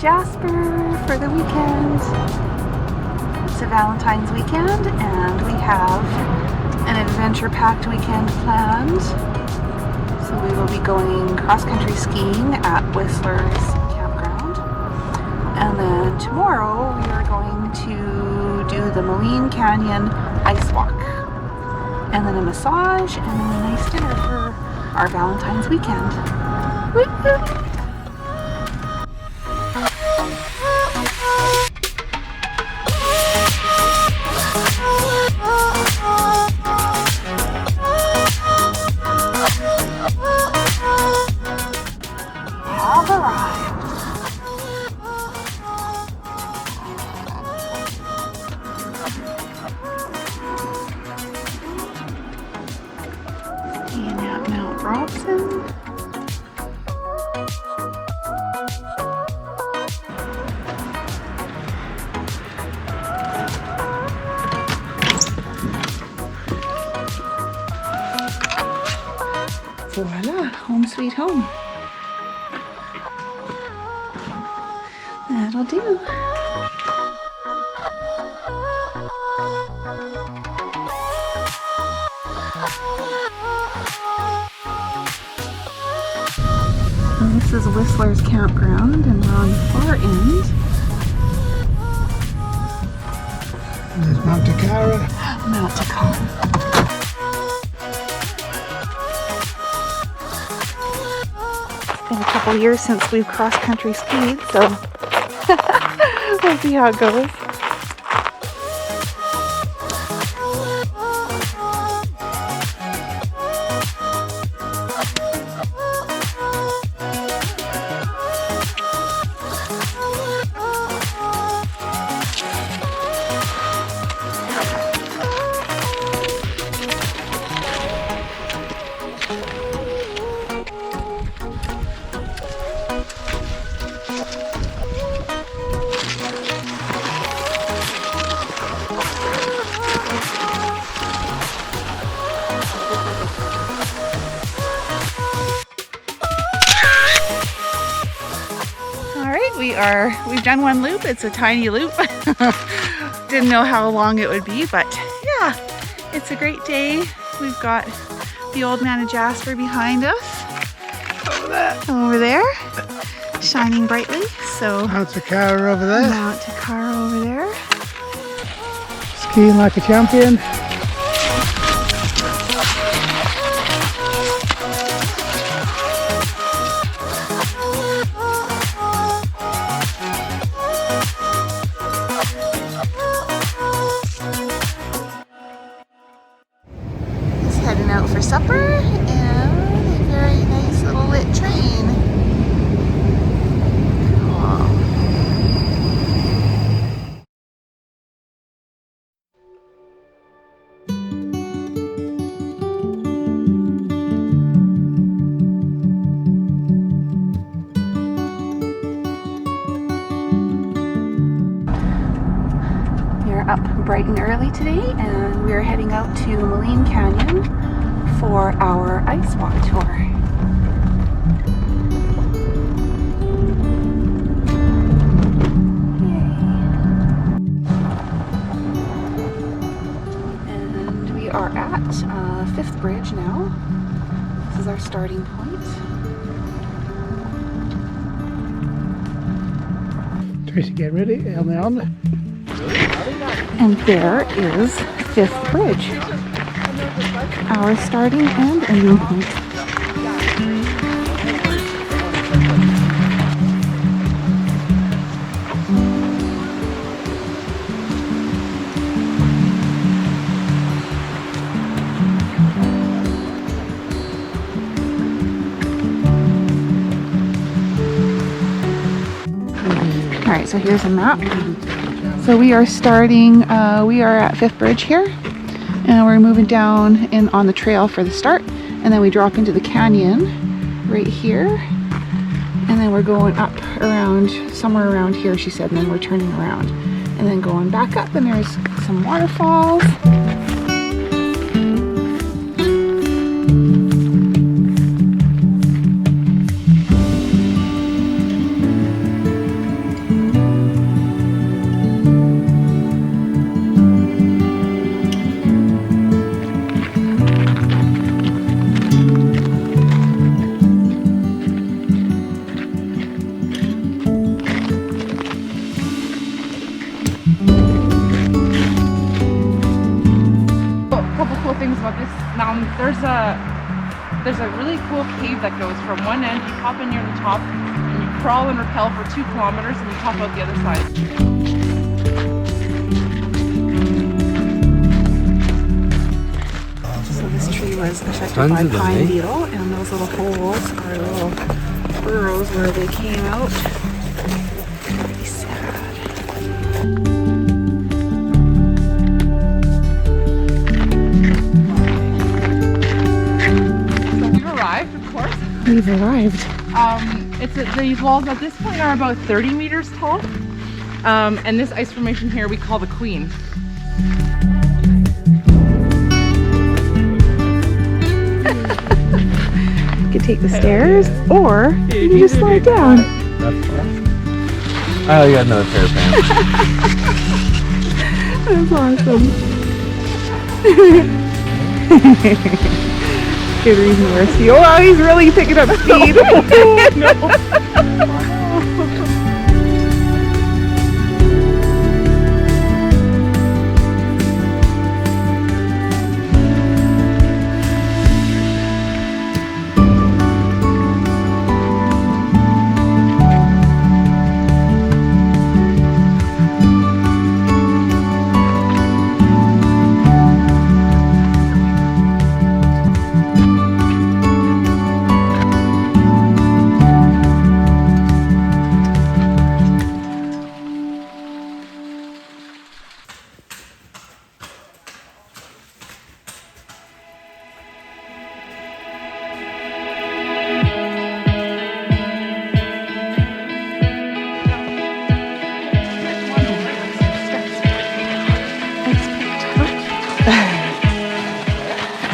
Jasper for the weekend. It's a Valentine's weekend and we have an adventure-packed weekend planned. So we will be going cross-country skiing at Whistler's Campground. And then tomorrow we are going to do the Maligne Canyon ice walk. And then a massage and then a nice dinner for our Valentine's weekend. Woo-hoo! Have arrived. Skiing at Mount Robson. Voila, home sweet home. That'll do. And this is Whistler's Campground, and we're on the far end. There's Mount Takara. Mount Takara. It's been a couple years since we've cross-country skied, so we'll see how it goes. We've done one loop. It's a tiny loop. Didn't know how long it would be, but yeah, it's a great day. We've got the old man of Jasper behind us. Over there, shining brightly. So Mount Takara over there. Mount Takara over there. Skiing like a champion. Out for supper and a very nice little lit train. Cool. We're up bright and early today and we're heading out to Maligne Canyon for our ice walk tour. And we are at 5th Bridge now. This is our starting point. Tracy, get ready. Helmet on. And there is 5th Bridge, our starting and ending point. Alright, so here's a map. So we are starting, we are at 5th Bridge here, and we're moving down in on the trail for the start, and then we drop into the canyon right here, and then we're going up around, somewhere around here she said, and then we're turning around, and then going back up, and there's some waterfalls. things about this mountain. There's a really cool cave that goes from one end. You hop in near the top, and you crawl and rappel for 2 kilometers, and you hop out the other side. So this tree was affected by pine beetle, and those little holes are little burrows where they came out. Pretty sad. So we've arrived, of course. We've arrived. These walls at this point are about 30 meters tall. And this ice formation here we call the Queen. You can take the stairs, or you can just slide down. That's fun. Oh, you got another pair of pants. That's awesome. Good reason to rescue. Oh, wow, he's really picking up speed.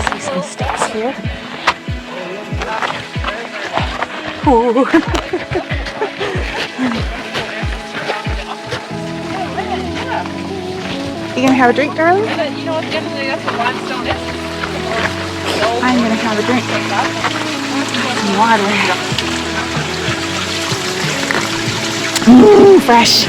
See some steps here. Ooh. You gonna have a drink, darling? You know, at the end of the day, that's what limestone is. I'm gonna have a drink. Some water. Ooh, fresh.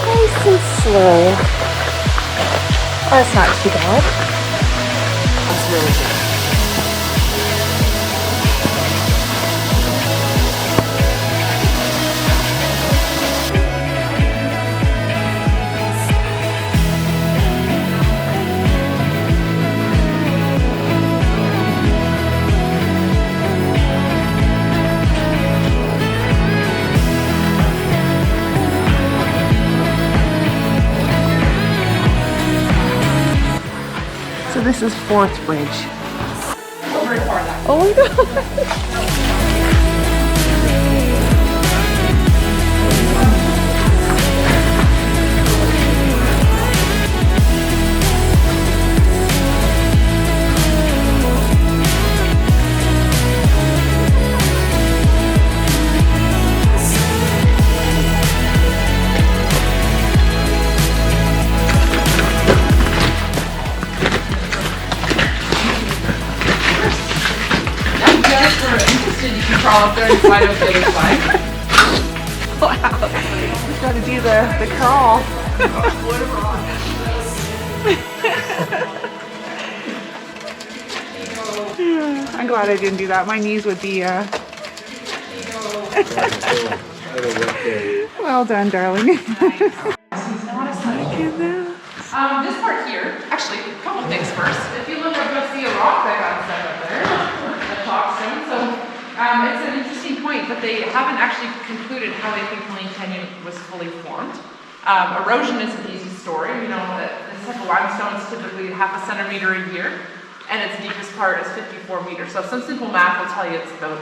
Nice and slow. That's not too bad. That's really good. So this is 4th Bridge. Oh my god! You can crawl up there and slide out the other side. Wow. Just gotta do the crawl. I'm glad I didn't do that. My knees would be well done, darling. This part here, actually, a couple things first. If you look up, you'll see a rock that got set up there, a top stone. So it's an interesting point, but they haven't actually concluded how they think Maligne Canyon was fully formed. Erosion is an easy story. We know that this type of limestone is typically 0.5 centimeter a year, and its deepest part is 54 meters. So some simple math will tell you it's about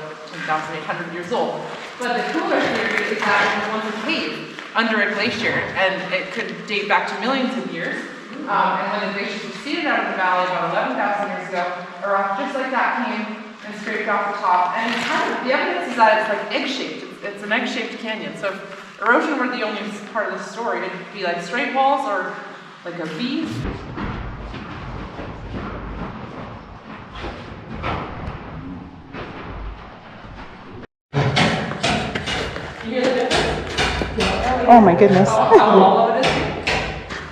10,800 years old. But the cooler theory is that it was once a cave under a glacier, and it could date back to millions of years. And when the glaciers receded out of the valley about 11,000 years ago, a rock just like that came and scraped off the top. And it's kind of, the evidence is that it's like egg-shaped. It's an egg-shaped canyon. So if erosion were the only part of the story, it'd be like straight walls or like a V. Oh my goodness. How low it is.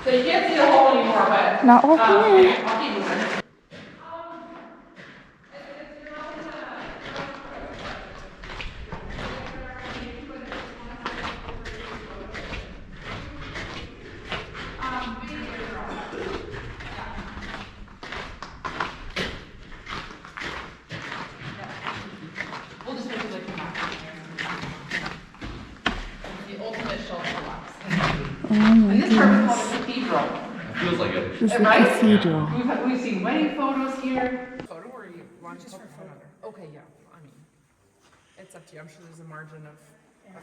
So you can't see the hole anymore, but Not working. I'll keep moving. We'll just make it like a map. The ultimate shelf collapse. And this part is called a cathedral. Feels like it. This is the Right? cathedral. We've seen wedding photos here. Photo or you want just for photo? Okay, yeah. I mean, it's up to you. I'm sure there's a margin of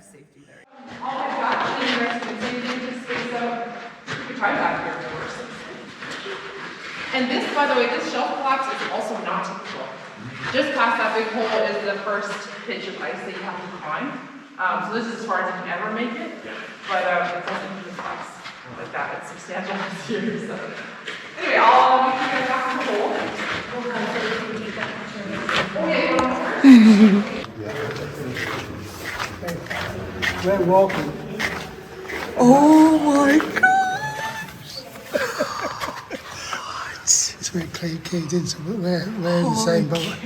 safety there. All I've got is the rest of the just space out. You could try that here, of course. And this, by the way, this shelf collapse is also not typical. Just past that big hole is the first pitch of ice that you have to climb. So this is as far as you can ever make it. But it's only just ice like that. It's substantial here. So anyway, I'll meet you guys back in the hole. We're walking. Oh my gosh. It's where Clay caved in, so we're in the same boat.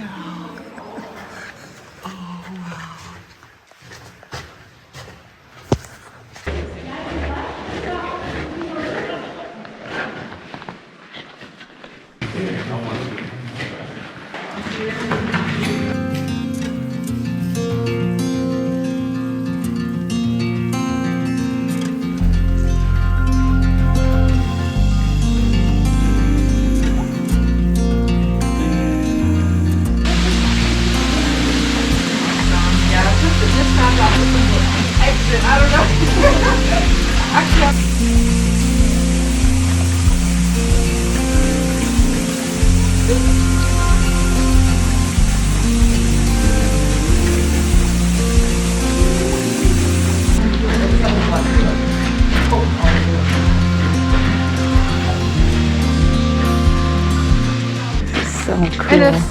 So cool. And it's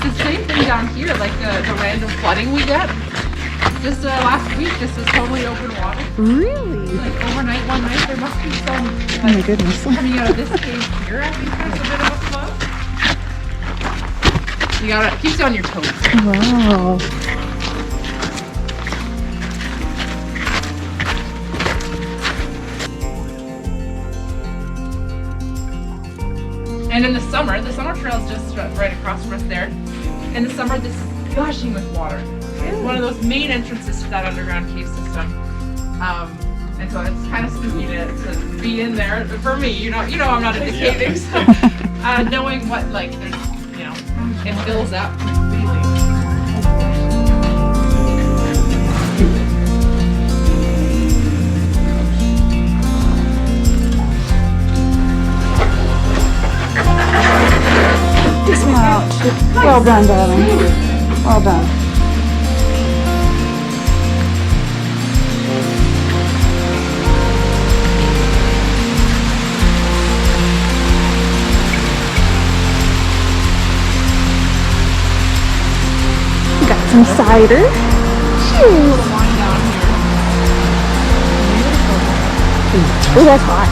the same thing down here, like the random flooding we get. Just last week, this was totally open water. Really? Like overnight, one night, there must be some Oh my goodness. coming out of this cave here. I think there's a bit of a flow. You gotta keep you on your toes. Wow. And in the summer trail is just right across from us there. In the summer, this is gushing with water. It's one of those main entrances to that underground cave system. And so it's kind of spooky to be in there. For me, you know I'm not into caving, so knowing what, like, there's, it fills up completely. Dismount. Well done, darling. Well done. Got some cider. Cheers. Oh, that's hot.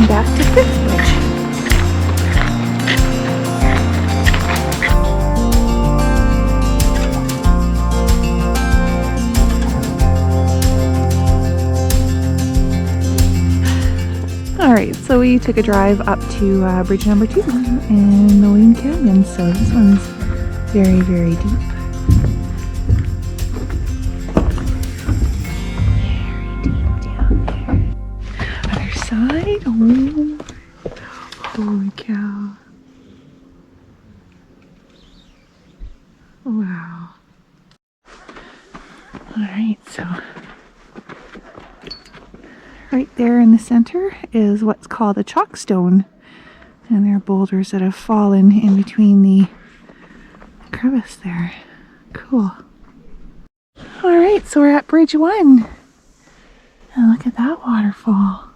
Welcome back to Fifth Bridge. Alright, so we took a drive up to bridge number 2 in Maligne Canyon, so this one's very, very deep. Very deep down there. Other side, oh, holy cow. Wow. Alright, so right there in the center is what's called a chalk stone, and there are boulders that have fallen in between the crevice there. Cool. Alright, so we're at Bridge 1, and look at that waterfall.